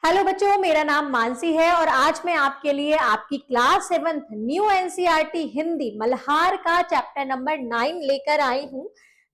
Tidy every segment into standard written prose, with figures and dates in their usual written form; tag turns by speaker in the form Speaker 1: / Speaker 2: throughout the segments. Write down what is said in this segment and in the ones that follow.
Speaker 1: Hello बच्चों, मेरा नाम मानसी है और आज मैं आपके लिए आपकी class 7th new NCERT Hindi Malhar का चैप्टर नंबर 9 लेकर आई हूं,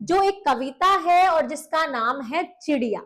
Speaker 1: जो एक कविता है और जिसका नाम है चिड़िया।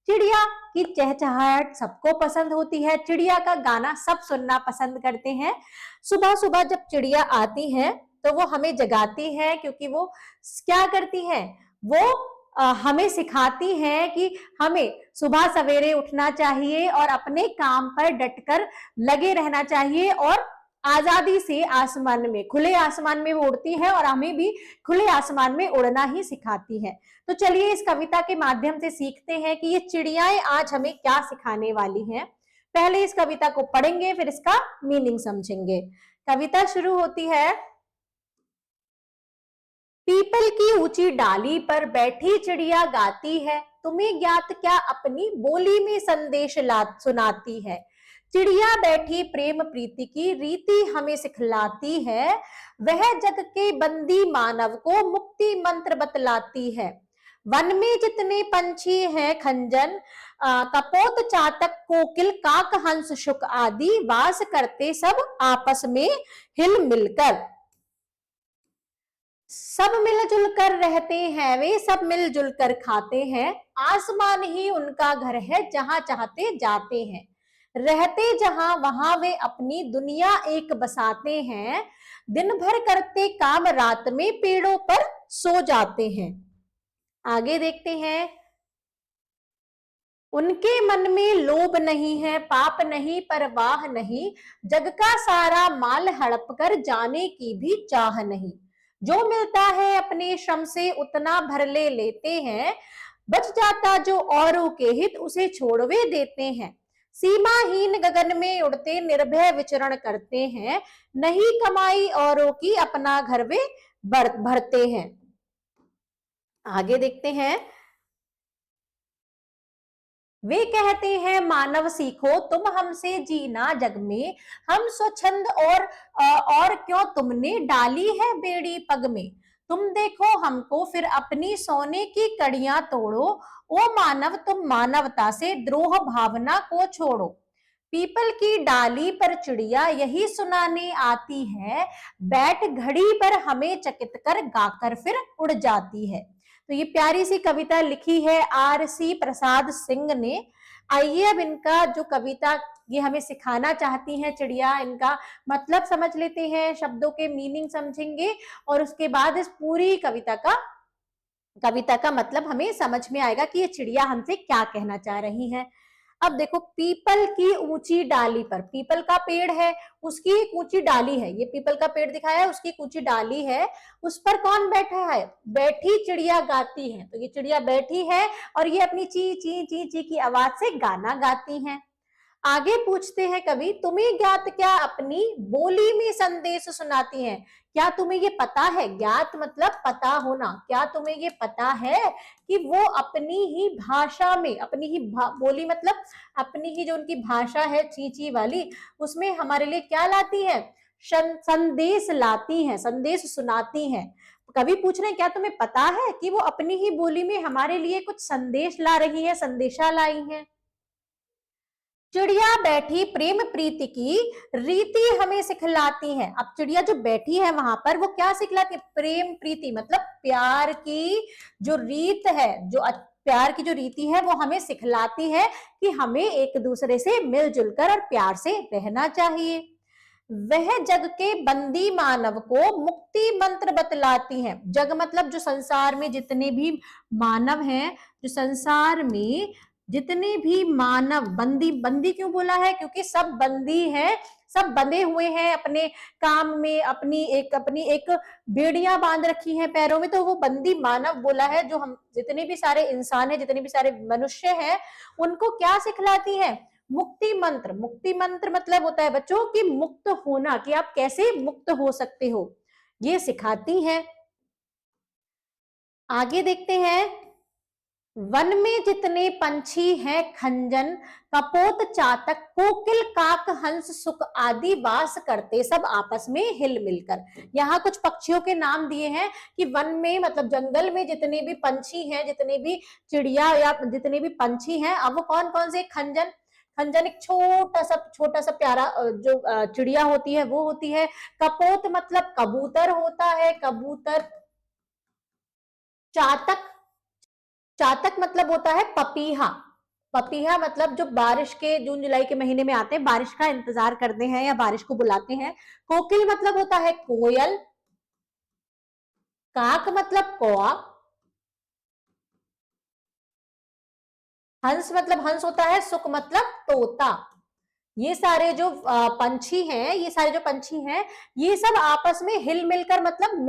Speaker 1: चिड़िया की चहचहाहट सबको पसंद होती है। चिड़िया का गाना सब सुनना पसंद करते हैं। सुबह सुबह जब चिड़िया आती है तो वो हमें जगाती है, क्योंकि वो क्या करती है, वो हमें सिखाती हैं कि हमें सुबह सवेरे उठना चाहिए और अपने काम पर डटकर लगे रहना चाहिए और आजादी से आसमान में, खुले आसमान में वो उड़ती है और हमें भी खुले आसमान में उड़ना ही सिखाती है। तो चलिए इस कविता के माध्यम से सीखते हैं कि ये चिड़ियाएं आज हमें क्या सिखाने वाली हैं। पहले इस कविता को पढ़ेंगे, फिर इसका मीनिंग समझेंगे। कविता शुरू होती है। पीपल की ऊंची डाली पर बैठी चिड़िया गाती है, तुम्हें ज्ञात क्या अपनी बोली में संदेश सुनाती है। चिड़िया बैठी प्रेम प्रीति की रीति हमें सिखलाती है, वह जग के बंदी मानव को मुक्ति मंत्र बतलाती है। वन में जितने पंछी हैं खंजन, कपोत, चातक, कोकिल, काक, हंस, शुक आदि वास करते सब आपस में हिल मिलकर। सब मिलजुल कर रहते हैं, वे सब मिलजुल कर खाते हैं, आसमान ही उनका घर है जहां चाहते जाते हैं। रहते जहां वहां वे अपनी दुनिया एक बसाते हैं, दिन भर करते काम रात में पेड़ों पर सो जाते हैं। आगे देखते हैं। उनके मन में लोभ नहीं है, पाप नहीं, परवाह नहीं, जग का सारा माल हड़प कर जाने की भी चाह नहीं। जो मिलता है अपने श्रम से उतना भर ले लेते हैं, बच जाता जो औरों के हित उसे छोड़वे देते हैं। सीमाहीन गगन में उड़ते निर्भय विचरण करते हैं, नहीं कमाई औरों की अपना घर वे भरते हैं। आगे देखते हैं। वे कहते हैं मानव सीखो तुम हमसे जीना जग में, हम स्वच्छंद और क्यों तुमने डाली है बेड़ी पग में। तुम देखो हमको फिर अपनी सोने की कड़ियां तोड़ो, ओ मानव तुम मानवता से द्रोह भावना को छोड़ो। पीपल की डाली पर चिड़िया यही सुनाने आती है, बैठ घड़ी पर हमें चकित कर गाकर फिर उड़ जाती है। तो ये प्यारी सी कविता लिखी है आर.सी. प्रसाद सिंह ने। आइए अब इनका जो कविता ये हमें सिखाना चाहती हैं चिड़िया, इनका मतलब समझ लेते हैं, शब्दों के मीनिंग समझेंगे और उसके बाद इस पूरी कविता का मतलब हमें समझ में आएगा कि ये चिड़िया हमसे क्या कहना चाह रही है। अब देखो, पीपल की ऊंची डाली पर, पीपल का पेड़ है, उसकी एक ऊंची डाली है, ये पीपल का पेड़ दिखाया है, उसकी एक ऊंची डाली है, उस पर कौन बैठा है, बैठी चिड़िया गाती है। तो ये चिड़िया बैठी है और ये अपनी ची ची ची ची की आवाज से गाना गाती हैं। आगे पूछते हैं कवि, तुम्हें ज्ञात क्या अपनी बोली में संदेश सुनाती हैं। क्या तुम्हें ये पता है, ज्ञात मतलब पता होना, क्या तुम्हें ये पता है कि वो अपनी ही भाषा में, अपनी ही बोली मतलब अपनी ही जो उनकी भाषा है चींची वाली, उसमें हमारे लिए क्या लाती है, संदेश लाती हैं, संदेश सुनाती हैं। कवि पूछ रहे हैं क्या तुम्हें पता है कि वो अपनी ही बोली में हमारे लिए कुछ संदेश ला रही है, संदेशा लाई है। चिड़िया बैठी प्रेम प्रीति की रीति हमें सिखलाती है। अब चिड़िया जो बैठी है वहां पर वो क्या सिखलाती है, प्रेम प्रीति मतलब प्यार की जो रीत है, जो प्यार की जो रीति है वो हमें सिखलाती है कि हमें एक दूसरे से मिलजुल कर और प्यार से रहना चाहिए। वह जग के बंदी मानव को मुक्ति मंत्र बतलाती है। जग मतलब जो संसार में जितने भी मानव हैं, जो संसार में जितने भी मानव, बंदी, बंदी क्यों बोला है, क्योंकि सब बंदी हैं, सब बंधे हुए हैं अपने काम में, अपनी एक बेड़ियां बांध रखी हैं पैरों में, तो वो बंदी मानव बोला है। जो हम जितने भी सारे इंसान हैं, जितने भी सारे मनुष्य हैं, उनको क्या सिखलाती है, मुक्ति मंत्र। मुक्ति मंत्र मतलब होता है बच्चों कि मुक्त होना, कि आप कैसे मुक्त हो सकते हो, ये सिखाती है। आगे देखते हैं। वन में जितने पंछी हैं खंजन, कपोत, चातक, कोकिल, काक, हंस, सुक आदि वास करते सब आपस में हिल मिलकर। यहाँ कुछ पक्षियों के नाम दिए हैं कि वन में मतलब जंगल में जितने भी पंछी हैं, जितने भी चिड़िया या जितने भी पंछी हैं, अब वो कौन कौन से, खंजन, हंजन एक छोटा सा प्यारा जो चिड़िया होती है वो होती है। कपोत मतलब कबूतर होता है, कबूतर। चातक, चातक मतलब होता है पपीहा। पपीहा मतलब जो बारिश के जून जुलाई के महीने में आते हैं, बारिश का इंतजार करते हैं या बारिश को बुलाते हैं। कोकिल मतलब होता है कोयल। काक मतलब कौआ। हंस मतलब हंस होता है सुक मतलब तोता। ये सारे जो पंछी हैं, ये सारे जो पंछी हैं, ये सब आपस में हिल मिलकर मतलब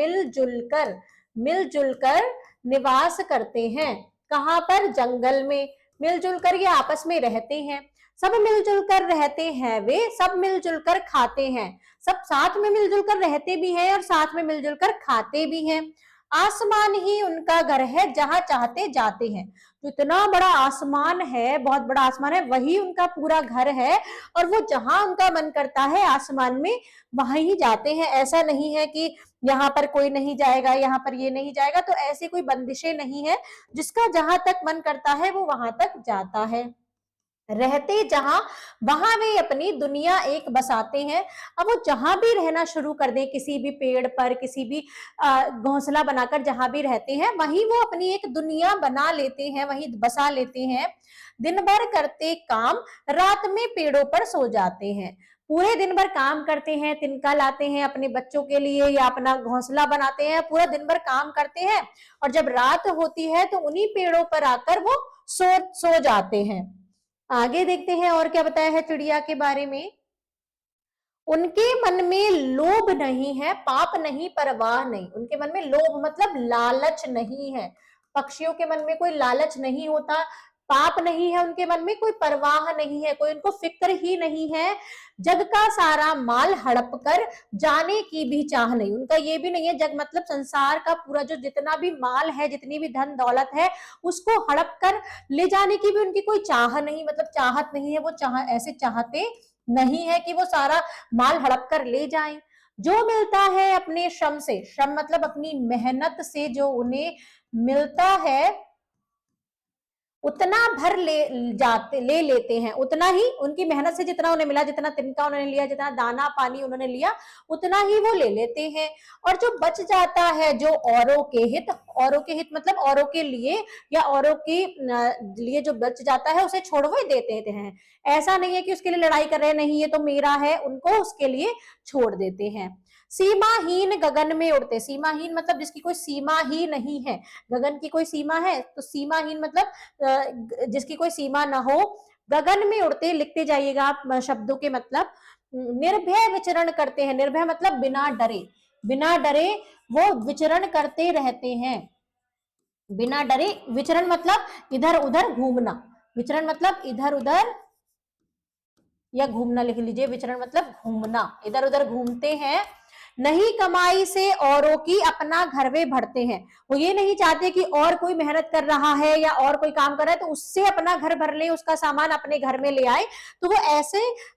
Speaker 1: मिलजुल कर निवास करते हैं। कहां पर? जंगल में। मिलजुल कर ये आपस में रहते हैं। सब मिलजुल कर रहते हैं, वे सब मिलजुल कर खाते हैं। सब साथ में मिलजुल कर रहते भी हैं और साथ में मिलजुल कर खाते भी हैं। आसमान ही उनका घर है, जहां चाहते जाते हैं। तो इतना बड़ा आसमान है, बहुत बड़ा आसमान है, वही उनका पूरा घर है। और वो जहां उनका मन करता है आसमान में, वहां ही जाते हैं। ऐसा नहीं है कि यहाँ पर कोई नहीं जाएगा, यहाँ पर ये नहीं जाएगा, तो ऐसी कोई बंदिशें नहीं है। जिसका जहां तक मन करता है वो वहां तक जाता है। रहते जहां, वहां वे अपनी दुनिया एक बसाते हैं। अब वो जहां भी रहना शुरू कर दें, किसी भी पेड़ पर, किसी भी घोंसला बनाकर जहां भी रहते हैं, वहीं वो अपनी एक दुनिया बना लेते हैं, वहीं बसा लेते हैं। दिन भर करते काम, रात में पेड़ों पर सो जाते हैं। पूरे दिन भर काम करते हैं, तिनका लाते हैं अपने बच्चों के लिए या अपना घोंसला बनाते हैं, पूरा दिन भर काम करते हैं। और जब रात होती है तो उन्हीं पेड़ों पर आकर वो सो जाते हैं। आगे देखते हैं और क्या बताया है चिड़िया के बारे में। उनके मन में लोभ नहीं है, पाप नहीं, परवाह नहीं। उनके मन में लोभ मतलब लालच नहीं है। पक्षियों के मन में कोई लालच नहीं होता, पाप नहीं है उनके मन में, कोई परवाह नहीं है, कोई उनको फिक्र ही नहीं है। जग का सारा माल हड़प कर जाने की भी चाह नहीं। उनका ये भी नहीं है, जग मतलब संसार का पूरा जो जितना भी माल है, जितनी भी धन दौलत है, उसको हड़प कर ले जाने की भी उनकी कोई चाह नहीं, मतलब चाहत नहीं है। वो ऐसे चाहते नहीं है कि वो सारा माल हड़प कर ले जाएं। जो मिलता है अपने श्रम से, श्रम मतलब अपनी मेहनत से जो उन्हें मिलता है, उतना भर ले लेते हैं। उतना ही उनकी मेहनत से जितना उन्हें मिला, जितना तिनका उन्होंने लिया, जितना दाना पानी उन्होंने लिया, उतना ही वो ले लेते हैं। और जो बच जाता है, जो औरों के हित मतलब औरों के लिए या औरों के लिए जो बच जाता है, उसे छोड़वा ही देते हैं। ऐसा नहीं है कि उसके लिए लड़ाई कर रहे हैं, नहीं ये तो मेरा है, उनको उसके लिए छोड़ देते हैं। सीमाहीन गगन में उड़ते, सीमाहीन मतलब जिसकी कोई सीमा ही नहीं है। गगन की कोई सीमा है, तो सीमाहीन मतलब जिसकी कोई सीमा ना हो। गगन में उड़ते, लिखते जाइएगा आप शब्दों के मतलब। निर्भय विचरण करते हैं, निर्भय मतलब बिना डरे, बिना डरे वो विचरण करते रहते हैं। बिना डरे, विचरण मतलब इधर उधर घूमना, विचरण मतलब इधर उधर या घूमना लिख लीजिए। विचरण मतलब घूमना, इधर उधर घूमते हैं। नहीं कमाई से औरों की अपना घर वे भरते हैं। वो ये नहीं चाहते कि और कोई मेहनत कर रहा है या और कोई काम कर रहा है तो उससे अपना घर भर ले, उसका सामान अपने घर में ले आए। तो वो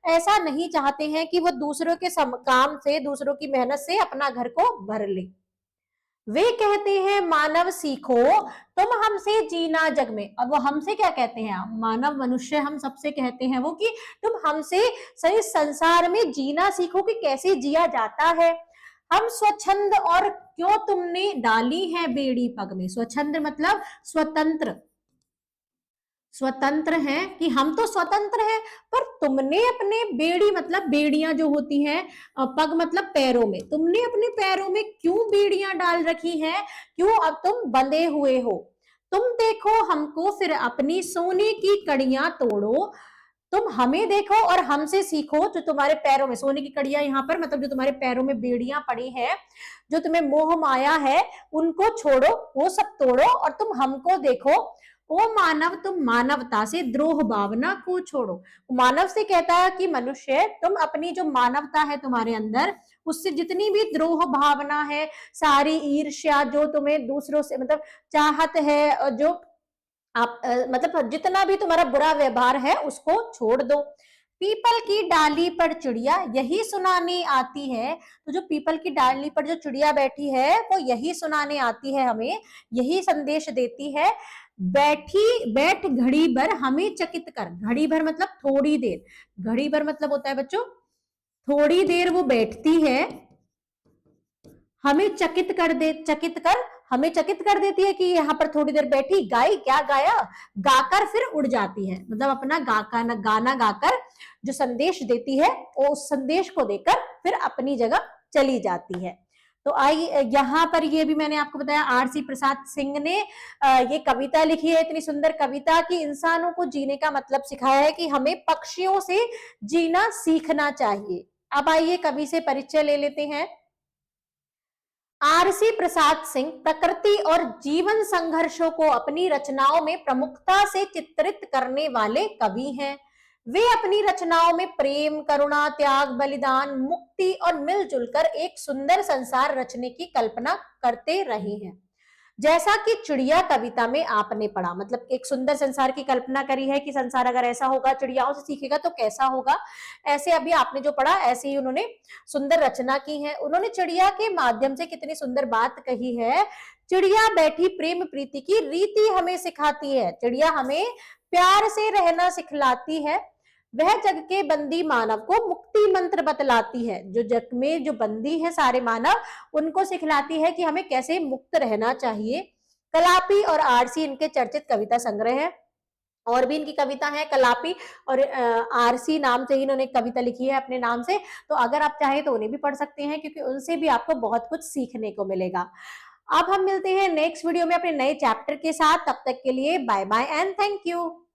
Speaker 1: ऐसा नहीं चाहते हैं कि वो दूसरों के काम से, दूसरों की मेहनत से अपना घर को भर ले। वे कहते हैं मानव सीखो तुम हमसे जीना जग में। अब वो हमसे क्या कहते हैं? मानव मनुष्य हम सबसे कहते हैं वो कि तुम हमसे सही संसार में जीना सीखो कि कैसे जिया जाता है। हम स्वच्छंद और क्यों तुमने डाली है बेड़ी पग में। स्वच्छंद मतलब स्वतंत्र, स्वतंत्र हैं कि हम तो स्वतंत्र हैं, पर तुमने अपने बेड़ी मतलब बेड़ियां जो होती हैं, पग मतलब पैरों में, तुमने अपने पैरों में क्यों बेड़ियां डाल रखी हैं? क्यों अब तुम बंधे हुए हो? तुम देखो हमको फिर अपनी सोने की कड़ियां तोड़ो। तुम हमें देखो और हमसे सीखो। जो तुम्हारे पैरों में सोने की कड़ियां, यहाँ पर मतलब जो तुम्हारे पैरों में बेड़ियां पड़ी हैं, जो तुम्हें मोह माया है, उनको छोड़ो, वो सब तोड़ो और तुम हमको देखो। ओ मानव तुम मानवता से द्रोह भावना को छोड़ो। मानव से कहता है कि मनुष्य तुम अपनी जो मानवता है तुम्हारे अंदर, उससे जितनी भी द्रोह भावना है, सारी ईर्ष्या जो तुम्हें दूसरों से मतलब चाहत है, जो आप मतलब जितना भी तुम्हारा बुरा व्यवहार है उसको छोड़ दो। पीपल की डाली पर चिड़िया यही सुनाने आती है। तो जो पीपल की डाली पर जो चिड़िया बैठी है वो यही सुनाने आती है, हमें यही संदेश देती है। बैठ घड़ी भर हमें चकित कर, घड़ी भर मतलब थोड़ी देर, घड़ी भर मतलब होता है बच्चों थोड़ी देर वो बैठती है, हमें चकित कर देती है कि यहाँ पर थोड़ी देर बैठी, गाई, क्या गाया, गाकर फिर उड़ जाती है, मतलब अपना गाना गाकर जो संदेश देती है वो उस संदेश को देकर फिर अपनी जगह चली जाती है। तो आई यहाँ पर ये भी मैंने आपको बताया आरसी प्रसाद सिंह ने ये कविता लिखी है, इतनी सुंदर कविता कि इंसानों को जीने का मतलब सिखाया है कि हमें पक्षियों से जीना सीखना चाहिए। अब आइए कवि से परिचय ले लेते हैं। आरसी प्रसाद सिंह प्रकृति और जीवन संघर्षों को अपनी रचनाओं में प्रमुखता से चित्रित करने वाले कवि हैं। वे अपनी रचनाओं में प्रेम, करुणा, त्याग, बलिदान, मुक्ति और मिलजुल कर एक सुंदर संसार रचने की कल्पना करते रहे हैं। जैसा कि चिड़िया कविता में आपने पढ़ा, मतलब एक सुंदर संसार की कल्पना करी है कि संसार अगर ऐसा होगा, चिड़ियाओं से सीखेगा तो कैसा होगा, ऐसे अभी आपने जो पढ़ा ऐसे ही उन्होंने सुंदर रचना की है। उन्होंने चिड़िया के माध्यम से कितनी सुंदर बात कही है। चिड़िया बैठी प्रेम प्रीति की रीति हमें सिखाती है, चिड़िया हमें प्यार से रहना सिखलाती है, वह जग के बंदी मानव को मुक्ति मंत्र बतलाती है, जो जग में जो बंदी है सारे मानव उनको सिखलाती है कि हमें कैसे मुक्त रहना चाहिए। कलापी और आरसी इनके चर्चित कविता संग्रह है, और भी इनकी कविता है, कलापी और आरसी नाम से ही इन्होंने कविता लिखी है अपने नाम से, तो अगर आप चाहें तो उन्हें भी पढ़ सकते हैं क्योंकि उनसे भी आपको बहुत कुछ सीखने को मिलेगा। अब हम मिलते हैं नेक्स्ट वीडियो में अपने नए चैप्टर के साथ, तब तक के लिए bye bye and thank you.